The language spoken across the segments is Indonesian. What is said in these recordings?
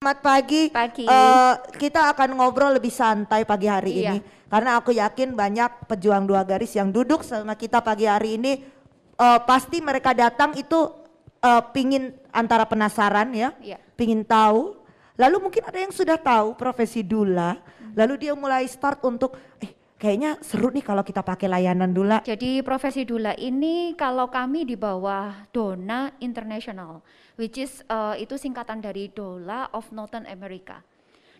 Selamat pagi. Pagi. Kita akan ngobrol lebih santai pagi hari Iya. ini karena aku yakin banyak pejuang dua garis yang duduk sama kita pagi hari ini pasti mereka datang itu pingin antara penasaran ya, Iya. pingin tahu. Lalu mungkin ada yang sudah tahu profesi Dula, lalu dia mulai start untuk kayaknya seru nih kalau kita pakai layanan Dula. Jadi profesi Dula ini kalau kami di bawah DONA International, which is itu singkatan dari Doula of Northern America.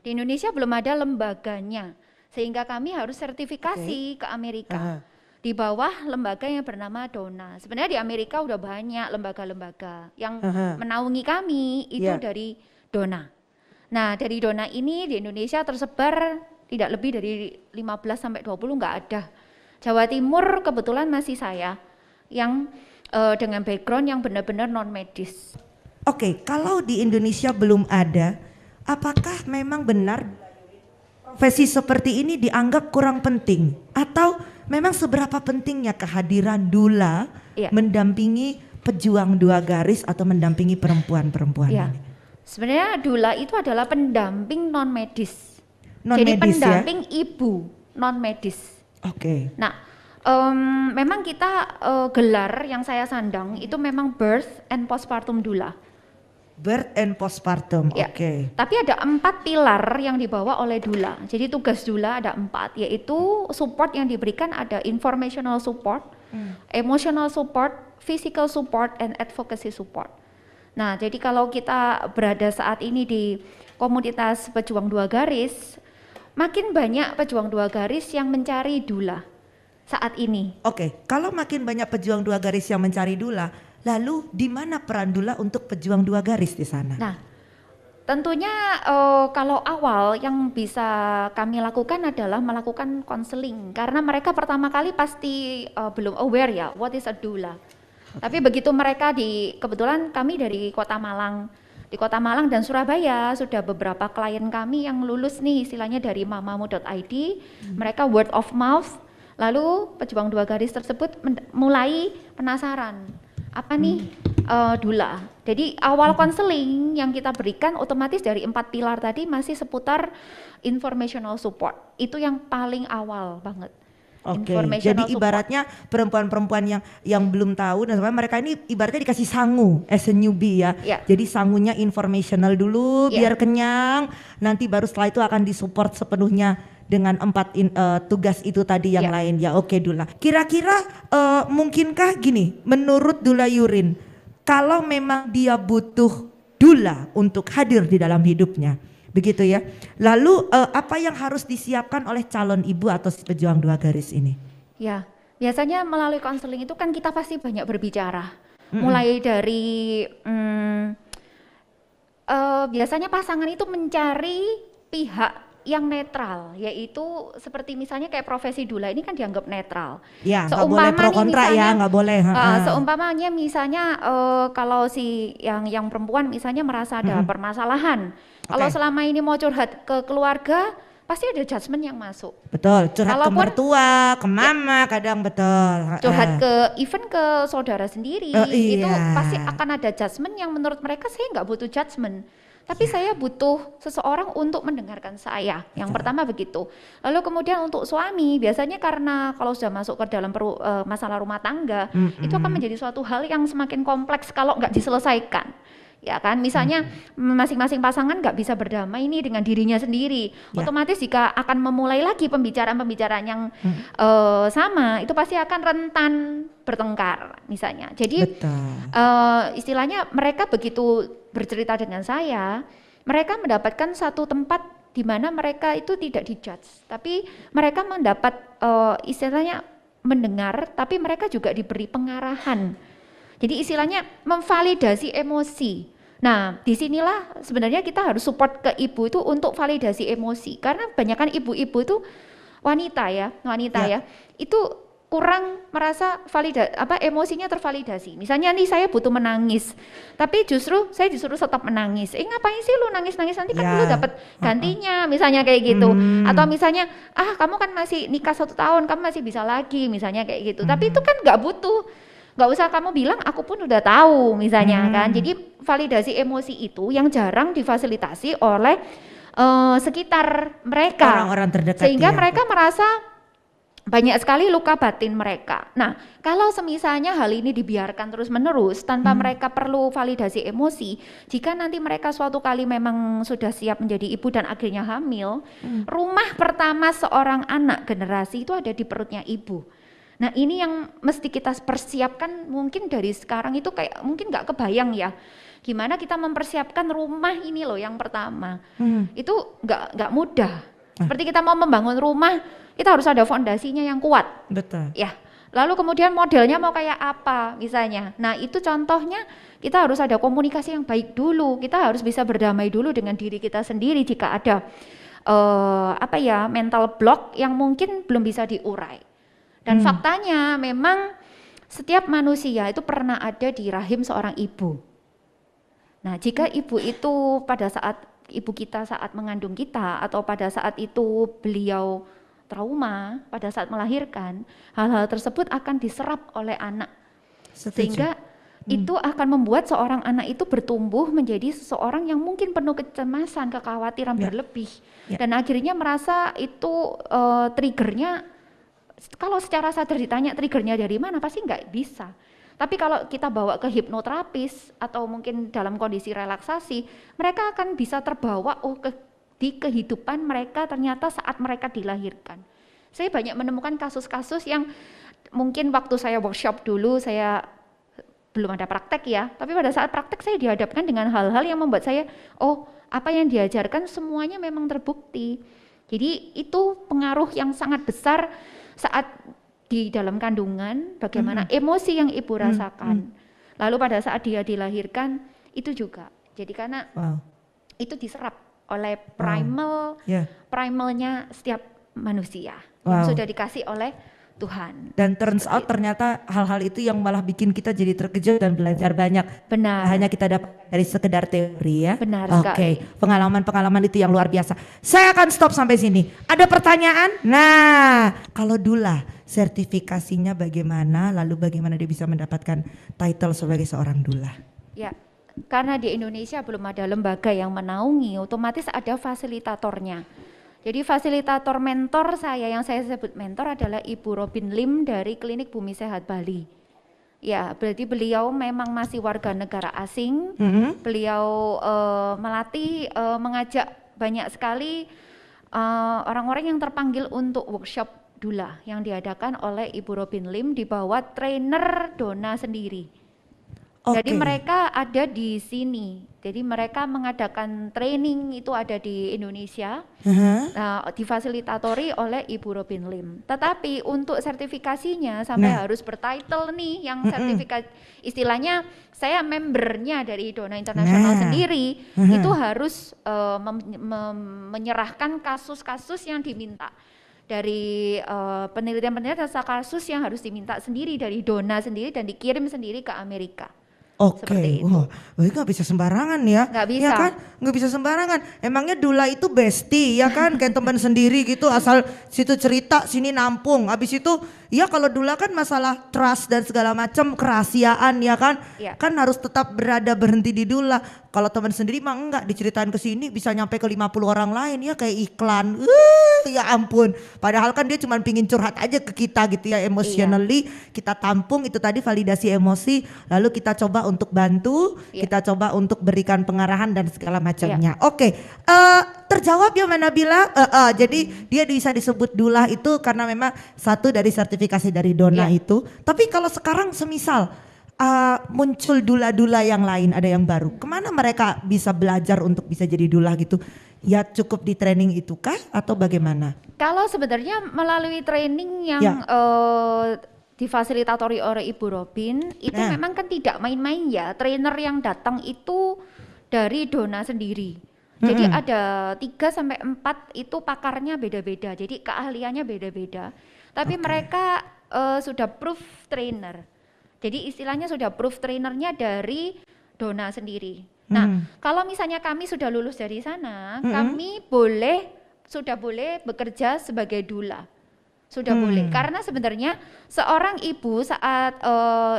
Di Indonesia belum ada lembaganya, sehingga kami harus sertifikasi ke Amerika. Di bawah lembaga yang bernama DONA. Sebenarnya di Amerika udah banyak lembaga-lembaga yang menaungi kami itu dari DONA. Nah dari DONA ini di Indonesia tersebar tidak lebih dari 15 sampai 20 nggak ada. Jawa Timur kebetulan masih saya yang dengan background yang benar-benar non medis. Oke, kalau di Indonesia belum ada, apakah memang benar profesi seperti ini dianggap kurang penting? Atau memang seberapa pentingnya kehadiran Dula mendampingi pejuang dua garis atau mendampingi perempuan-perempuan ini? Sebenarnya Dula itu adalah pendamping non medis. Non-medis Jadi pendamping ibu non medis. Oke. Nah, memang kita gelar yang saya sandang itu memang birth and postpartum Dula. Birth and postpartum, oke. Tapi ada 4 pilar yang dibawa oleh Dula. Jadi tugas Dula ada 4, yaitu support yang diberikan ada informational support, emotional support, physical support, and advocacy support. Nah, jadi kalau kita berada saat ini di komunitas pejuang dua garis, makin banyak pejuang dua garis yang mencari Dula saat ini. Oke, kalau makin banyak pejuang dua garis yang mencari Dula, lalu di mana peran Dula untuk pejuang dua garis di sana? Nah, tentunya kalau awal yang bisa kami lakukan adalah melakukan konseling, karena mereka pertama kali pasti belum aware ya, what is a Dula. Tapi begitu mereka kebetulan kami dari Kota Malang, di Kota Malang dan Surabaya sudah beberapa klien kami yang lulus nih istilahnya dari mamamu.id, mereka word of mouth, lalu pejuang dua garis tersebut mulai penasaran, apa nih Dula. Jadi awal konseling yang kita berikan otomatis dari 4 pilar tadi masih seputar informational support, itu yang paling awal banget. Oke, jadi ibaratnya perempuan-perempuan yang belum tahu dan mereka ini ibaratnya dikasih sangu as a newbie ya. Jadi sangunya informational dulu biar kenyang, nanti baru setelah itu akan disupport sepenuhnya dengan 4 tugas itu tadi yang lain ya. Oke Dula, kira-kira mungkinkah gini menurut Dula Yurin, kalau memang dia butuh Dula untuk hadir di dalam hidupnya, begitu ya. Lalu apa yang harus disiapkan oleh calon ibu atau pejuang dua garis ini? Ya, biasanya melalui konseling itu kan kita pasti banyak berbicara. Mulai dari biasanya pasangan itu mencari pihak yang netral, yaitu seperti misalnya kayak profesi Dula ini kan dianggap netral. Ya, nggak boleh pro kontra ya, nggak boleh. Seumpamanya misalnya kalau si yang perempuan misalnya merasa ada permasalahan, kalau selama ini mau curhat ke keluarga, pasti ada judgement yang masuk. Betul, curhat ke mertua, ke mama kadang betul. Curhat even ke saudara sendiri, itu pasti akan ada judgement yang menurut mereka saya nggak butuh judgement. Tapi saya butuh seseorang untuk mendengarkan saya. Yang pertama begitu. Lalu kemudian untuk suami, biasanya karena kalau sudah masuk ke dalam masalah rumah tangga, itu akan menjadi suatu hal yang semakin kompleks kalau nggak diselesaikan. Ya kan, misalnya masing-masing pasangan nggak bisa berdamai ini dengan dirinya sendiri. Otomatis jika akan memulai lagi pembicaraan-pembicaraan yang sama, itu pasti akan rentan bertengkar misalnya. Jadi istilahnya mereka begitu bercerita dengan saya, mereka mendapatkan satu tempat di mana mereka itu tidak dijudge, tapi mereka mendapat istilahnya mendengar, tapi mereka juga diberi pengarahan. Jadi istilahnya memvalidasi emosi. Nah, disinilah sebenarnya kita harus support ke ibu itu untuk validasi emosi, karena kebanyakan ibu-ibu itu wanita ya, itu kurang merasa emosinya tervalidasi. Misalnya nih saya butuh menangis, tapi justru saya disuruh stop menangis. Ngapain sih lu nangis-nangis, nanti kan lu dapat gantinya, misalnya kayak gitu. Atau misalnya kamu kan masih nikah 1 tahun, kamu masih bisa lagi, misalnya kayak gitu. Tapi itu kan nggak butuh nggak usah kamu bilang, aku pun udah tahu misalnya kan. Jadi validasi emosi itu yang jarang difasilitasi oleh sekitar mereka, orang-orang terdekat, sehingga mereka merasa banyak sekali luka batin mereka. Nah, kalau semisalnya hal ini dibiarkan terus-menerus tanpa mereka perlu validasi emosi, jika nanti mereka suatu kali memang sudah siap menjadi ibu dan akhirnya hamil, rumah pertama seorang anak generasi itu ada di perutnya ibu. Nah, ini yang mesti kita persiapkan mungkin dari sekarang itu kayak mungkin nggak kebayang ya. Gimana kita mempersiapkan rumah ini loh yang pertama. Itu nggak mudah. Seperti kita mau membangun rumah, kita harus ada fondasinya yang kuat. Betul. Ya. Lalu kemudian modelnya mau kayak apa misalnya. Nah, itu contohnya kita harus ada komunikasi yang baik dulu. Kita harus bisa berdamai dulu dengan diri kita sendiri jika ada mental block yang mungkin belum bisa diurai. Dan faktanya memang setiap manusia itu pernah ada di rahim seorang ibu. Nah, jika ibu itu pada saat ibu kita saat mengandung kita atau pada saat itu beliau trauma pada saat melahirkan, hal-hal tersebut akan diserap oleh anak. Sehingga itu akan membuat seorang anak itu bertumbuh menjadi seseorang yang mungkin penuh kecemasan, kekhawatiran berlebih. Dan akhirnya merasa itu triggernya, kalau secara sadar ditanya triggernya dari mana, pasti nggak bisa. Tapi kalau kita bawa ke hipnoterapis atau mungkin dalam kondisi relaksasi, mereka akan bisa terbawa di kehidupan mereka ternyata saat mereka dilahirkan. Saya banyak menemukan kasus-kasus yang mungkin waktu saya workshop dulu, saya belum ada praktek ya, tapi pada saat praktek saya dihadapkan dengan hal-hal yang membuat saya, apa yang diajarkan semuanya memang terbukti. Jadi itu pengaruh yang sangat besar saat di dalam kandungan, bagaimana emosi yang ibu rasakan. Lalu pada saat dia dilahirkan itu juga. Jadi karena itu diserap oleh primalnya setiap manusia yang sudah dikasih oleh Tuhan. Dan turns out ternyata hal-hal itu yang malah bikin kita jadi terkejut dan belajar banyak. Benar. Hanya kita dapat dari sekedar teori ya. Benar sekali. Pengalaman-pengalaman itu yang luar biasa. Saya akan stop sampai sini. Ada pertanyaan? Nah, kalau Dula, sertifikasinya bagaimana? Lalu bagaimana dia bisa mendapatkan title sebagai seorang Dula? Ya, karena di Indonesia belum ada lembaga yang menaungi, otomatis ada fasilitatornya. Jadi fasilitator mentor saya, yang saya sebut mentor adalah Ibu Robin Lim dari Klinik Bumi Sehat Bali. Ya, berarti beliau memang masih warga negara asing. Beliau melatih, mengajak banyak sekali orang-orang yang terpanggil untuk workshop Dula yang diadakan oleh Ibu Robin Lim di bawah trainer Dona sendiri. Jadi mereka ada di sini. Jadi mereka mengadakan training itu ada di Indonesia, difasilitatori oleh Ibu Robin Lim. Tetapi untuk sertifikasinya sampai harus bertitle nih, yang sertifikat istilahnya saya membernya dari Dona Internasional sendiri, itu harus menyerahkan kasus-kasus yang diminta. Dari penelitian-penelitian kasus yang harus diminta sendiri dari Dona sendiri dan dikirim sendiri ke Amerika. Nggak bisa sembarangan ya. Nggak bisa. Ya kan, nggak bisa sembarangan. Emangnya Dula itu bestie ya kan, kayak teman sendiri gitu, asal situ cerita sini nampung. Habis itu, ya kalau Dula kan masalah trust dan segala macam, kerahasiaan ya kan, kan harus tetap berhenti di Dula. Kalau teman sendiri mah enggak, diceritain ke sini bisa nyampe ke 50 orang lain ya, kayak iklan. Ya ampun. Padahal kan dia cuma pingin curhat aja ke kita gitu ya, emotionally kita tampung, itu tadi validasi emosi, lalu kita coba untuk bantu, kita coba untuk berikan pengarahan dan segala macamnya. Terjawab ya Mbak Nabila. Jadi dia bisa disebut Dula itu karena memang satu dari sertifikasi dari Dona itu. Tapi kalau sekarang semisal muncul Dula-Dula yang lain, ada yang baru, kemana mereka bisa belajar untuk bisa jadi Dula gitu? Ya cukup di training itu kah atau bagaimana? Kalau sebenarnya melalui training yang difasilitatori oleh Ibu Robin itu memang kan tidak main-main ya. Trainer yang datang itu dari Dona sendiri. Jadi ada 3-4 itu pakarnya beda-beda. Jadi keahliannya beda-beda. Tapi mereka sudah proof trainer. Jadi istilahnya sudah proof trainernya dari Dona sendiri. Nah, kalau misalnya kami sudah lulus dari sana, kami sudah boleh bekerja sebagai Dula. Sudah boleh, karena sebenarnya seorang ibu saat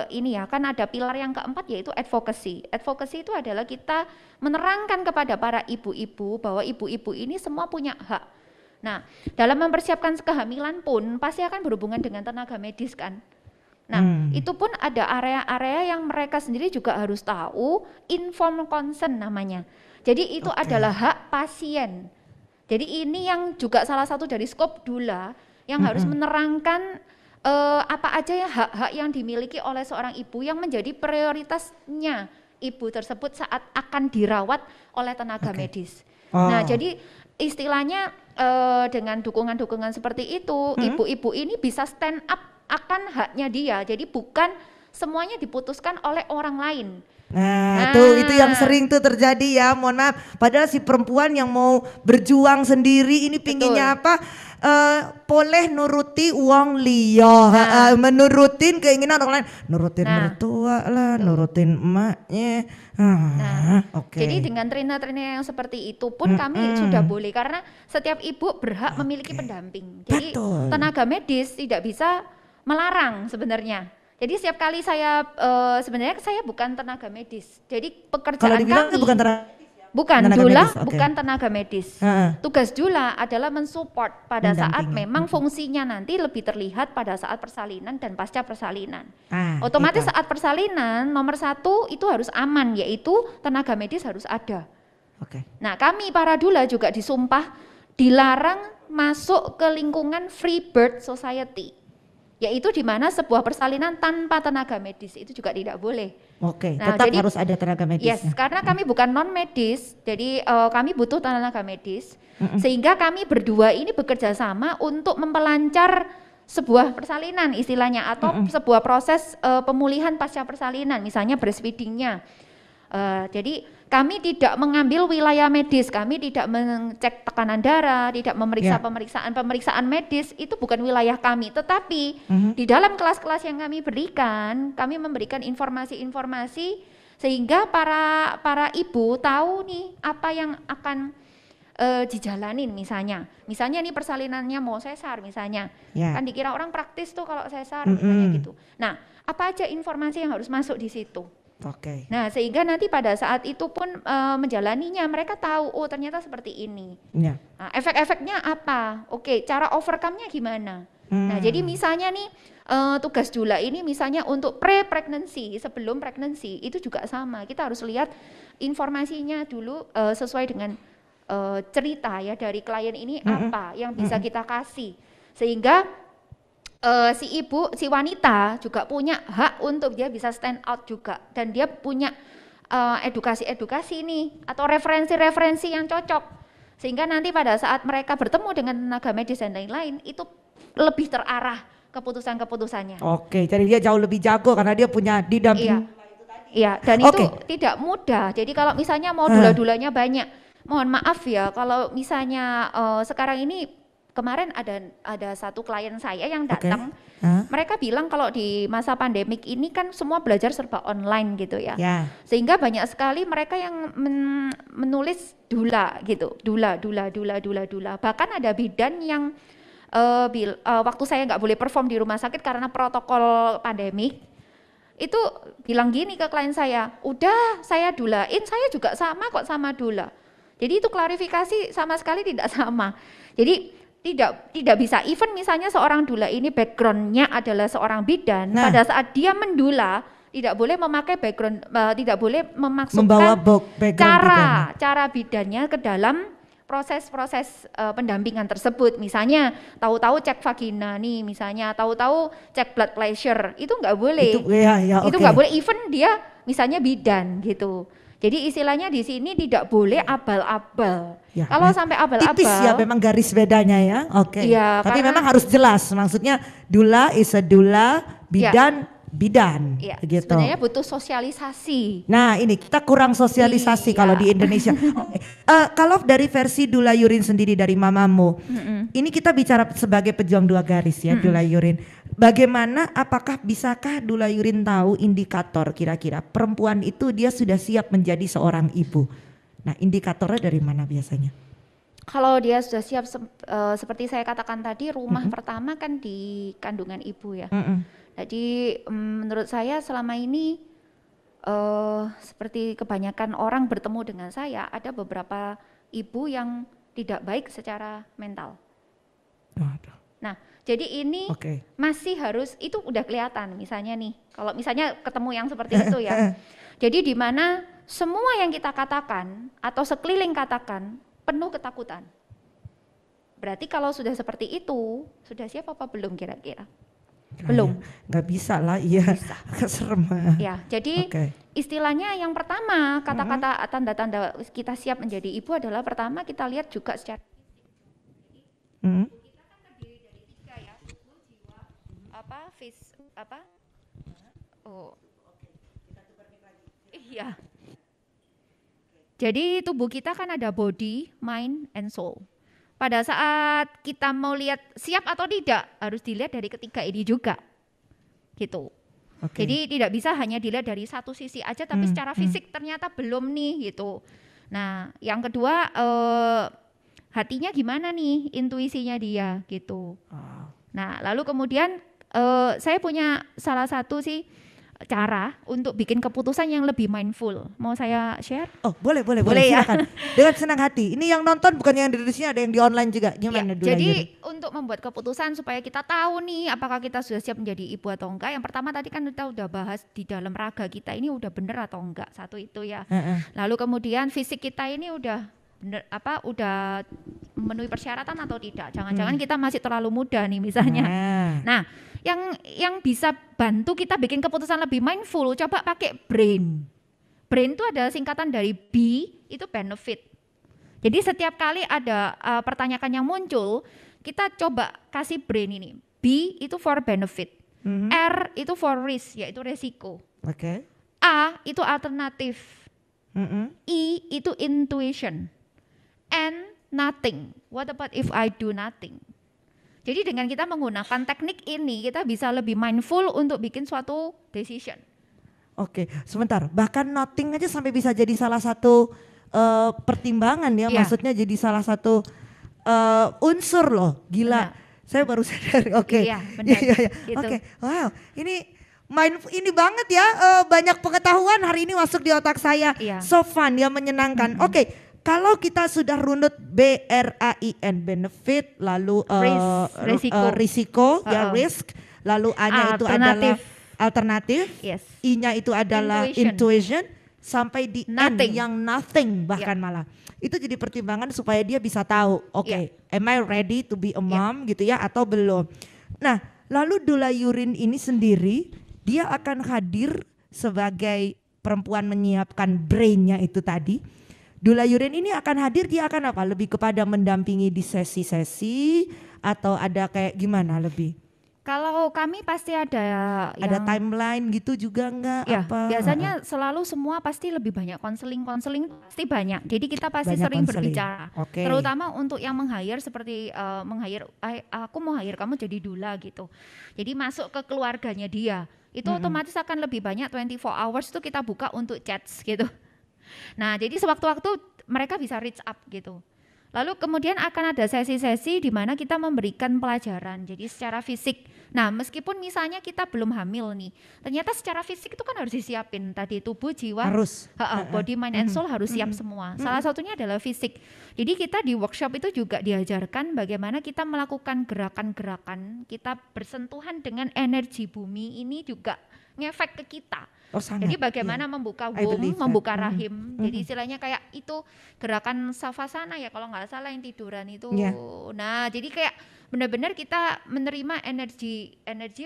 ini ya kan ada pilar yang keempat yaitu advocacy. Advocacy itu adalah kita menerangkan kepada para ibu-ibu bahwa ibu-ibu ini semua punya hak. Nah, dalam mempersiapkan kehamilan pun pasti akan berhubungan dengan tenaga medis kan. Nah, itu pun ada area-area yang mereka sendiri juga harus tahu, informed consent namanya. Jadi itu adalah hak pasien. Jadi ini yang juga salah satu dari skop doula yang harus menerangkan apa aja ya hak-hak yang dimiliki oleh seorang ibu yang menjadi prioritasnya ibu tersebut saat akan dirawat oleh tenaga medis. Nah, jadi istilahnya dengan dukungan-dukungan seperti itu, ibu-ibu ini bisa stand up akan haknya dia. Jadi bukan semuanya diputuskan oleh orang lain. Nah, tuh itu yang sering tuh terjadi ya, mohon maaf. Padahal si perempuan yang mau berjuang sendiri ini pinginnya apa? Boleh nuruti uang liya, menurutin keinginan orang lain, nurutin mertua lah, nurutin emaknya. Jadi dengan trina-trina yang seperti itu pun kami sudah boleh, karena setiap ibu berhak memiliki pendamping. Jadi tenaga medis tidak bisa melarang sebenarnya. Jadi setiap kali saya sebenarnya saya bukan tenaga medis. Jadi pekerjaan kami bukan doula, bukan tenaga medis. Tugas doula adalah mensupport pada saat memang fungsinya nanti lebih terlihat pada saat persalinan dan pasca persalinan. Otomatis saat persalinan nomor satu itu harus aman, yaitu tenaga medis harus ada. Nah, kami para doula juga disumpah dilarang masuk ke lingkungan free birth society. Yaitu di mana sebuah persalinan tanpa tenaga medis itu juga tidak boleh. Nah, tetap jadi, harus ada tenaga medis. Yes, karena kami bukan non medis, jadi kami butuh tenaga medis, sehingga kami berdua ini bekerja sama untuk mempelancar sebuah persalinan istilahnya, atau sebuah proses pemulihan pasca persalinan, misalnya breastfeedingnya. Jadi kami tidak mengambil wilayah medis, kami tidak mengecek tekanan darah, tidak memeriksa pemeriksaan medis, itu bukan wilayah kami. Tetapi di dalam kelas-kelas yang kami berikan, kami memberikan informasi-informasi sehingga para ibu tahu nih apa yang akan dijalanin misalnya nih persalinannya mau sesar misalnya, kan dikira orang praktis tuh kalau sesar misalnya gitu. Nah, apa aja informasi yang harus masuk di situ? Nah, sehingga nanti pada saat itu pun menjalaninya mereka tahu, oh ternyata seperti ini. Nah, efek-efeknya apa? Cara overcome-nya gimana? Nah, jadi misalnya nih tugas doula ini misalnya untuk pre-pregnancy, sebelum pregnancy itu juga sama. Kita harus lihat informasinya dulu sesuai dengan cerita ya dari klien ini apa yang bisa kita kasih, sehingga si wanita juga punya hak untuk dia bisa stand out juga, dan dia punya edukasi nih atau referensi-referensi yang cocok, sehingga nanti pada saat mereka bertemu dengan tenaga medis dan lain-lain itu lebih terarah keputusan-keputusannya. Jadi dia jauh lebih jago karena dia punya didamping. Iya, dan itu tidak mudah. Jadi kalau misalnya mau doula-doulanya banyak, mohon maaf ya kalau misalnya sekarang ini kemarin ada satu klien saya yang datang, mereka bilang kalau di masa pandemik ini kan semua belajar serba online gitu ya, sehingga banyak sekali mereka yang menulis doula gitu, doula. Bahkan ada bidan yang waktu saya nggak boleh perform di rumah sakit karena protokol pandemik, itu bilang gini ke klien saya, udah saya doulain, saya juga sama kok sama doula. Jadi itu klarifikasi sama sekali tidak sama. Jadi tidak bisa, even misalnya seorang doula ini backgroundnya adalah seorang bidan, pada saat dia mendula tidak boleh memakai background, tidak boleh memasukkan cara bidannya ke dalam proses-proses pendampingan tersebut. Misalnya tahu-tahu cek vagina nih, misalnya tahu-tahu cek blood pressure, itu nggak boleh. Itu nggak boleh, even dia misalnya bidan gitu. Jadi istilahnya di sini tidak boleh abal-abal. Kalau sampai abal-abal, tipis ya memang garis bedanya ya. Tapi memang harus jelas. Maksudnya doula is a doula, bidan bidan. Gitu. Sebenarnya butuh sosialisasi. Nah ini kita kurang sosialisasi kalau di Indonesia. Kalau dari versi doula Yurin sendiri dari mamamu, ini kita bicara sebagai pejuang dua garis ya, doula Yurin. Bagaimana, apakah bisakah doula Yurin tahu indikator kira-kira perempuan itu dia sudah siap menjadi seorang ibu? Nah indikatornya dari mana biasanya? Kalau dia sudah siap seperti saya katakan tadi, rumah pertama kan di kandungan ibu ya. Jadi menurut saya selama ini seperti kebanyakan orang bertemu dengan saya, ada beberapa ibu yang tidak baik secara mental. Nah, jadi ini masih harus, itu udah kelihatan misalnya nih, kalau misalnya ketemu yang seperti itu ya. Jadi di mana semua yang kita katakan atau sekeliling katakan penuh ketakutan. Berarti kalau sudah seperti itu, sudah siap apa belum kira-kira? Belum. Nggak bisa lah, iya. Serem. Ya, jadi istilahnya yang pertama, kata-kata tanda-tanda kita siap menjadi ibu adalah pertama kita lihat juga secara kita kan terdiri dari 3 ya, tubuh, jiwa, iya. Jadi tubuh kita kan ada body, mind, and soul. Pada saat kita mau lihat siap atau tidak, harus dilihat dari ketiga ini juga. Gitu. Jadi tidak bisa hanya dilihat dari satu sisi aja, tapi secara fisik ternyata belum nih gitu. Nah, yang kedua hatinya gimana nih, intuisinya dia gitu. Nah, lalu kemudian saya punya salah satu sih cara untuk bikin keputusan yang lebih mindful. Mau saya share? Oh, boleh ya. Silakan. Dengan senang hati. Ini yang nonton bukan yang di sini, ada yang di online juga. Gimana ya, jadi untuk membuat keputusan supaya kita tahu nih apakah kita sudah siap menjadi ibu atau enggak. Yang pertama tadi kan kita udah bahas di dalam raga kita ini udah bener atau enggak. Satu itu ya. Lalu kemudian fisik kita ini udah bener udah memenuhi persyaratan atau tidak. Jangan-jangan kita masih terlalu muda nih misalnya. Nah, yang bisa bantu kita bikin keputusan lebih mindful, coba pakai brain. Brain itu ada singkatan dari B, itu benefit. Jadi setiap kali ada pertanyaan yang muncul, kita coba kasih brain ini. B itu for benefit, R itu for risk, yaitu resiko. A itu alternatif, I itu intuition, N nothing. What about if I do nothing? Jadi dengan kita menggunakan teknik ini, kita bisa lebih mindful untuk bikin suatu decision. Sebentar. Bahkan nothing aja sampai bisa jadi salah satu pertimbangan ya. Maksudnya jadi salah satu unsur loh. Gila. Saya baru sadar. Iya, benar. Gitu. Wow. Ini banget ya. Banyak pengetahuan hari ini masuk di otak saya. So fun ya, menyenangkan. Kalau kita sudah runut BRAIN, benefit, lalu risiko, ya risk, lalu A-nya itu adalah alternatif, I-nya itu adalah intuition, sampai di N yang nothing bahkan malah. Itu jadi pertimbangan supaya dia bisa tahu, am I ready to be a mom gitu ya atau belum. Nah, lalu doula urine ini sendiri dia akan hadir sebagai perempuan menyiapkan brainnya itu tadi. Doula urine ini akan hadir, dia akan apa? Lebih kepada mendampingi di sesi-sesi atau ada kayak gimana lebih? Kalau kami pasti ada timeline gitu juga enggak? Biasanya selalu semua pasti lebih banyak konseling pasti banyak. Jadi kita pasti sering berbicara. Terutama untuk yang meng-hire seperti aku mau hire kamu jadi doula gitu. Jadi masuk ke keluarganya dia. Itu otomatis akan lebih banyak 24 hours itu kita buka untuk chats gitu. Nah, jadi sewaktu-waktu mereka bisa reach up gitu. Lalu kemudian akan ada sesi-sesi di mana kita memberikan pelajaran. Jadi secara fisik. Nah, meskipun misalnya kita belum hamil nih, ternyata secara fisik itu kan harus disiapin. Tadi tubuh, jiwa, body, mind, and soul harus siap semua. Salah satunya adalah fisik. Jadi kita di workshop itu juga diajarkan bagaimana kita melakukan gerakan-gerakan, kita bersentuhan dengan energi bumi ini juga ngefek ke kita. Jadi bagaimana membuka womb, membuka rahim. Jadi istilahnya kayak itu gerakan savasana ya kalau nggak salah yang tiduran itu. Nah, jadi kayak benar-benar kita menerima energi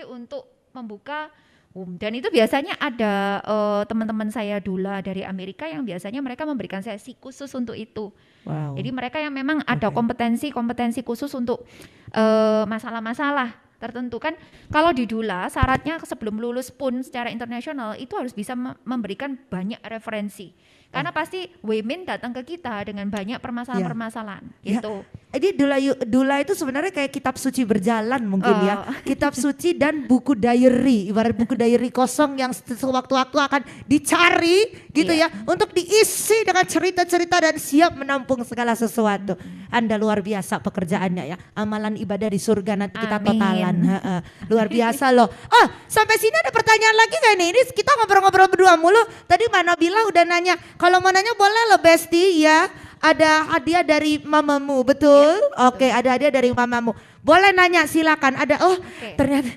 untuk membuka womb. Dan itu biasanya ada teman-teman saya doula dari Amerika yang biasanya mereka memberikan sesi khusus untuk itu. Jadi mereka yang memang ada kompetensi khusus untuk masalah-masalah tertentu kan. Kalau di doula syaratnya sebelum lulus pun secara internasional itu harus bisa memberikan banyak referensi karena pasti women datang ke kita dengan banyak permasalahan-permasalahan gitu. Jadi Dula itu sebenarnya kayak kitab suci berjalan mungkin ya. Kitab suci dan buku diary, ibarat buku diary kosong yang sewaktu-waktu akan dicari gitu ya. Untuk diisi dengan cerita-cerita dan siap menampung segala sesuatu. Anda luar biasa pekerjaannya ya. Amalan ibadah di surga nanti kita totalan. Luar biasa loh. Oh, sampai sini ada pertanyaan lagi gak nih? Ini kita ngobrol-ngobrol berdua mulu. Tadi Mbak Nabila udah nanya. Kalau mau nanya boleh loh Besti ya. Ada hadiah dari mamamu, betul? Ya, Oke, ada hadiah dari mamamu. Boleh nanya, silakan. Ada, ternyata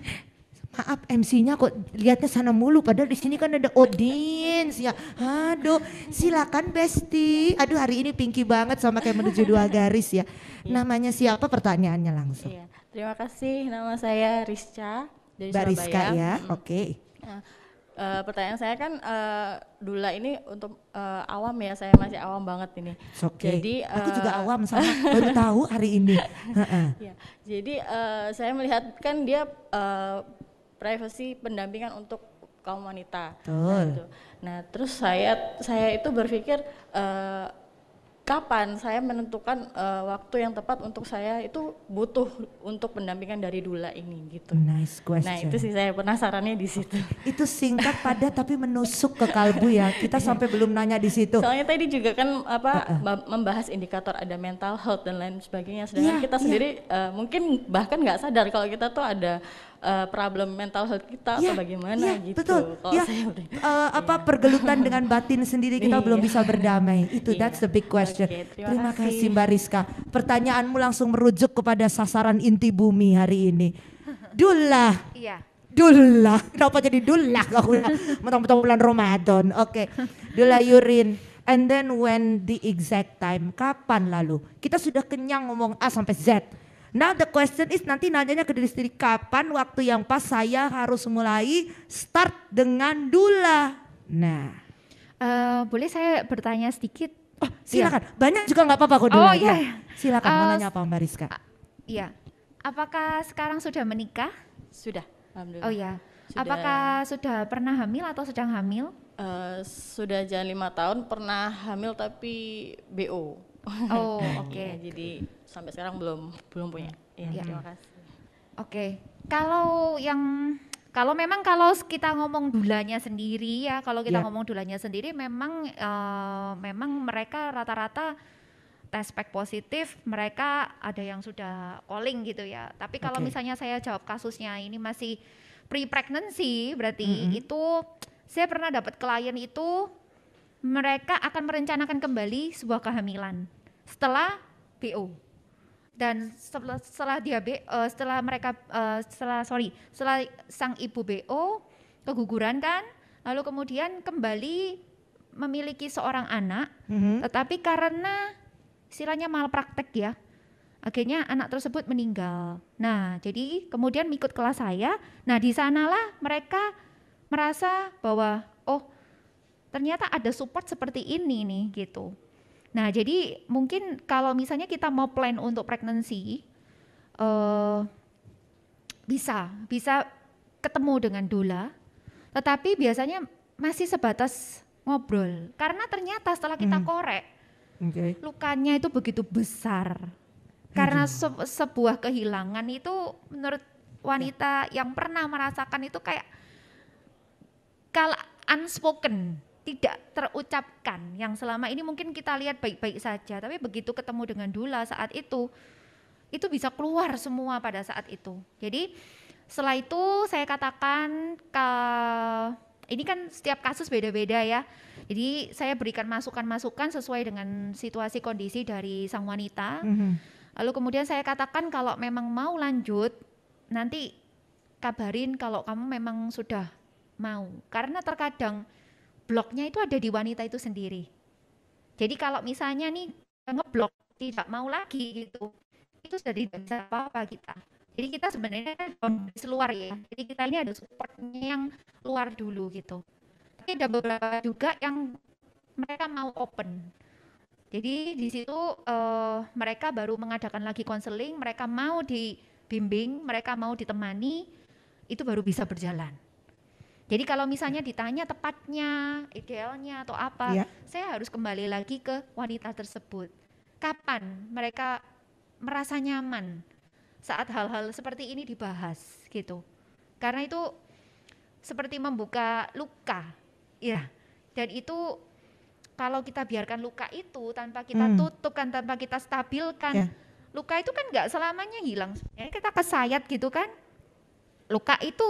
maaf MC-nya kok lihatnya sana mulu, padahal di sini kan ada audience ya. Aduh, silakan Besti. Aduh, hari ini pinky banget sama kayak menuju 2 garis ya. Namanya siapa? Pertanyaannya langsung. Iya, terima kasih. Nama saya Rizka dari Surabaya. Rizka ya, oke. Pertanyaan saya kan Dula ini untuk awam ya, saya masih awam banget ini. Jadi aku juga awam sama baru tahu hari ini. Ya, jadi saya melihat kan dia privacy pendampingan untuk kaum wanita. Nah, terus saya itu berpikir kapan saya menentukan waktu yang tepat untuk saya itu butuh untuk pendampingan dari Dula ini gitu. Nice question. Nah, itu sih saya penasarannya di situ. Itu singkat padat tapi menusuk ke kalbu ya. Kita sampai belum nanya di situ. Soalnya tadi juga kan membahas indikator ada mental health dan lain sebagainya. Sedangkan kita sendiri mungkin bahkan nggak sadar kalau kita tuh ada problem mental health kita atau bagaimana gitu. Betul. Pergelutan dengan batin sendiri kita belum bisa berdamai. Itu that's the big question. Terima kasih Mbak Rizka. Pertanyaanmu langsung merujuk kepada sasaran inti bumi hari ini. Dula. Dula. Kenapa jadi Dula? Mentang-mentang bulan Ramadan. Oke. Dula Yurin. And then when the exact time? Kapan lalu? Kita sudah kenyang ngomong A sampai Z. Now the question is nanti nanyanya ke diri sendiri, kapan waktu yang pas saya harus mulai start dengan Dula? Nah, boleh saya bertanya sedikit? Oh, silakan. Banyak juga nggak apa-apa kok Dula. Oh iya. Silakan mau nanya apa Mbak Rizka? Iya. Apakah sekarang sudah menikah? Sudah, alhamdulillah. Oh iya. Apakah sudah pernah hamil atau sedang hamil? Sudah jalan 5 tahun, pernah hamil tapi BO. Oh, oke. Jadi sampai sekarang belum punya. Ya. Terima kasih. Oke. Kalau memang kita ngomong Dulanya sendiri ya, kalau kita ngomong Dulanya sendiri memang mereka rata-rata tes pack positif, mereka ada yang sudah calling gitu ya. Tapi kalau misalnya saya jawab kasusnya ini masih pre-pregnancy, berarti itu saya pernah dapat klien itu mereka akan merencanakan kembali sebuah kehamilan setelah BO. Dan setelah sang ibu BO keguguran kan, lalu kemudian kembali memiliki seorang anak, tetapi karena istilahnya malpraktek ya, akhirnya anak tersebut meninggal. Nah, jadi kemudian ikut kelas saya. Nah, di sanalah mereka merasa bahwa ternyata ada support seperti ini nih gitu. Nah, jadi mungkin kalau misalnya kita mau plan untuk pregnancy, bisa ketemu dengan Dula, tetapi biasanya masih sebatas ngobrol. Karena ternyata setelah kita korek, lukanya itu begitu besar. Karena sebuah kehilangan itu menurut wanita yang pernah merasakan itu kayak kalau unspoken, tidak terucapkan, yang selama ini mungkin kita lihat baik-baik saja, tapi begitu ketemu dengan Dula saat itu bisa keluar semua pada saat itu. Jadi setelah itu saya katakan ini kan setiap kasus beda-beda ya. Jadi saya berikan masukan-masukan sesuai dengan situasi kondisi dari sang wanita. Lalu kemudian saya katakan kalau memang mau lanjut, nanti kabarin kalau kamu memang sudah mau. Karena terkadang bloknya itu ada di wanita itu sendiri. Jadi kalau misalnya nih ngeblok tidak mau lagi gitu, itu sudah tidak bisa apa-apa kita. Jadi kita sebenarnya boundaries luar ya. Jadi kita ini ada supportnya yang luar dulu gitu. Tapi ada beberapa juga yang mereka mau open. Jadi di situ mereka baru mengadakan lagi konseling, mereka mau dibimbing, mereka mau ditemani, itu baru bisa berjalan. Jadi kalau misalnya ditanya tepatnya, idealnya atau apa, saya harus kembali lagi ke wanita tersebut. Kapan mereka merasa nyaman saat hal-hal seperti ini dibahas gitu. Karena itu seperti membuka luka, ya. Dan itu kalau kita biarkan luka itu tanpa kita tutupkan, tanpa kita stabilkan, luka itu kan nggak selamanya hilang. Ya, kita kesayat gitu kan. Luka itu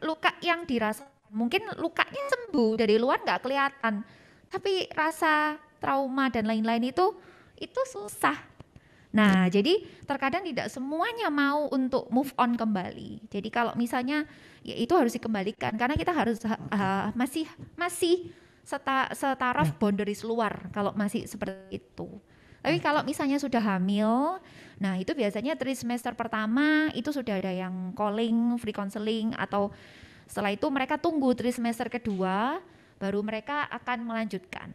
luka yang dirasakan. Mungkin lukanya sembuh dari luar nggak kelihatan, tapi rasa trauma dan lain-lain itu susah. Nah, jadi terkadang tidak semuanya mau untuk move on kembali. Jadi kalau misalnya ya itu harus dikembalikan karena kita harus masih setaraf boundaries luar kalau masih seperti itu. Tapi kalau misalnya sudah hamil, nah itu biasanya trimester pertama itu sudah ada yang calling, free counseling, atau setelah itu mereka tunggu trimester kedua baru mereka akan melanjutkan.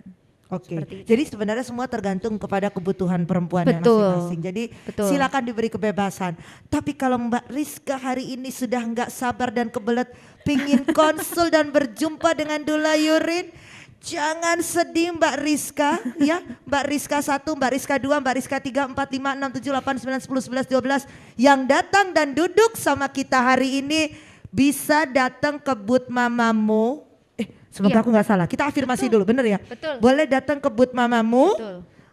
Oke, jadi sebenarnya semua tergantung kepada kebutuhan perempuannya masing-masing. Jadi silakan diberi kebebasan. Tapi kalau Mbak Rizka hari ini sudah nggak sabar dan kebelet pingin konsul dan berjumpa dengan Dula Yurin, jangan sedih Mbak Rizka, ya. Mbak Rizka 1, Mbak Rizka 2, Mbak Rizka 3, 4, 5, 6, 7, 8, 9, 10, 11, 12 yang datang dan duduk sama kita hari ini bisa datang ke booth Mamamu. Semoga aku nggak salah. Kita afirmasi dulu, bener ya? Betul. Boleh datang ke booth Mamamu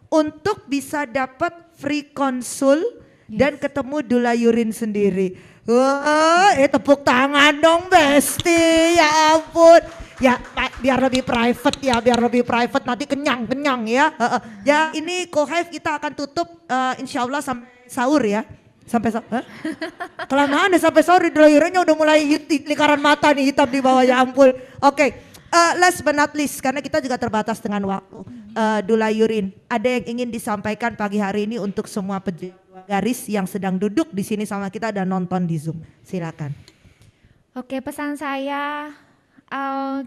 untuk bisa dapat free konsul dan ketemu Dula Yurin sendiri. Wah, tepuk tangan dong Besti, ya ampun. Ya biar lebih private nanti kenyang ya. Ya ini Kohive kita akan tutup insya Allah sampai sahur ya. Sampai kelamaan deh sampai sahur. Dula Yurinnya udah mulai lingkaran mata nih hitam di bawah, ya ampun. Oke. Last but not least, karena kita juga terbatas dengan waktu. Dula Yurin, ada yang ingin disampaikan pagi hari ini untuk semua pejuang garis yang sedang duduk di sini sama kita dan nonton di Zoom. Silakan. Oke, pesan saya,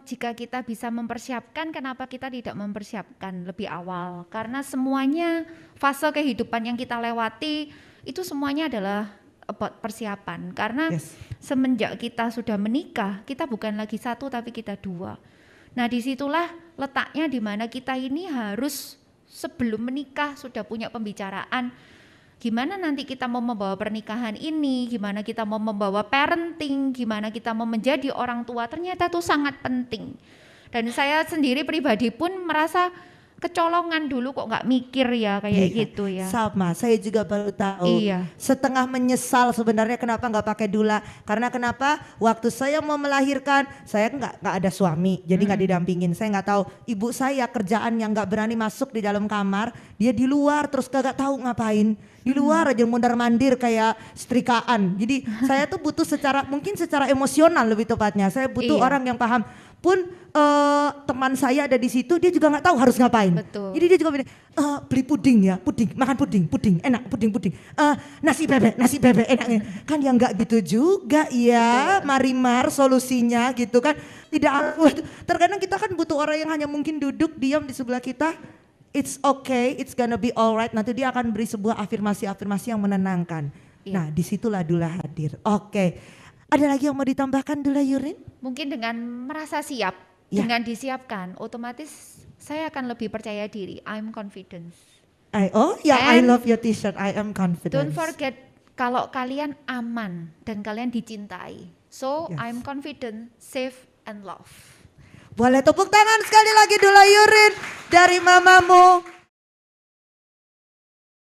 jika kita bisa mempersiapkan, kenapa kita tidak mempersiapkan lebih awal? Karena semuanya fase kehidupan yang kita lewati itu semuanya adalah about persiapan. Karena semenjak kita sudah menikah, kita bukan lagi satu tapi kita dua. Nah disitulah letaknya di mana kita ini harus sebelum menikah sudah punya pembicaraan gimana nanti kita mau membawa pernikahan ini, gimana kita mau membawa parenting, gimana kita mau menjadi orang tua, ternyata itu sangat penting. Dan saya sendiri pribadi pun merasa kecolongan dulu kok nggak mikir ya kayak gitu ya. Sama, saya juga baru tahu. Setengah menyesal sebenarnya kenapa nggak pakai Dula. Karena kenapa? Waktu saya mau melahirkan, saya nggak ada suami, jadi nggak didampingin. Saya nggak tahu. Ibu saya kerjaan yang nggak berani masuk di dalam kamar, dia di luar terus kagak tahu ngapain. Di luar aja mondar-mandir kayak setrikaan. Jadi saya tuh butuh mungkin secara emosional lebih tepatnya. Saya butuh orang yang paham. Pun teman saya ada di situ, dia juga nggak tahu harus ngapain. Betul. Jadi dia juga bilang, beli puding ya, makan puding, enak puding. Nasi bebek enak. Kan ya nggak gitu juga ya, Marimar solusinya gitu kan. Terkadang kita kan butuh orang yang hanya mungkin duduk diam di sebelah kita. It's okay, it's gonna be alright. Nanti dia akan beri sebuah afirmasi yang menenangkan. Nah disitulah Dula hadir. Oke. Ada lagi yang mau ditambahkan Dula Yurin? Mungkin dengan merasa siap, dengan disiapkan, otomatis saya akan lebih percaya diri. I'm confident. I love your t-shirt. I am confident. Don't forget kalau kalian aman dan kalian dicintai. So I'm confident, safe and love. Boleh tepuk tangan sekali lagi Dula Yurin dari Mamamu.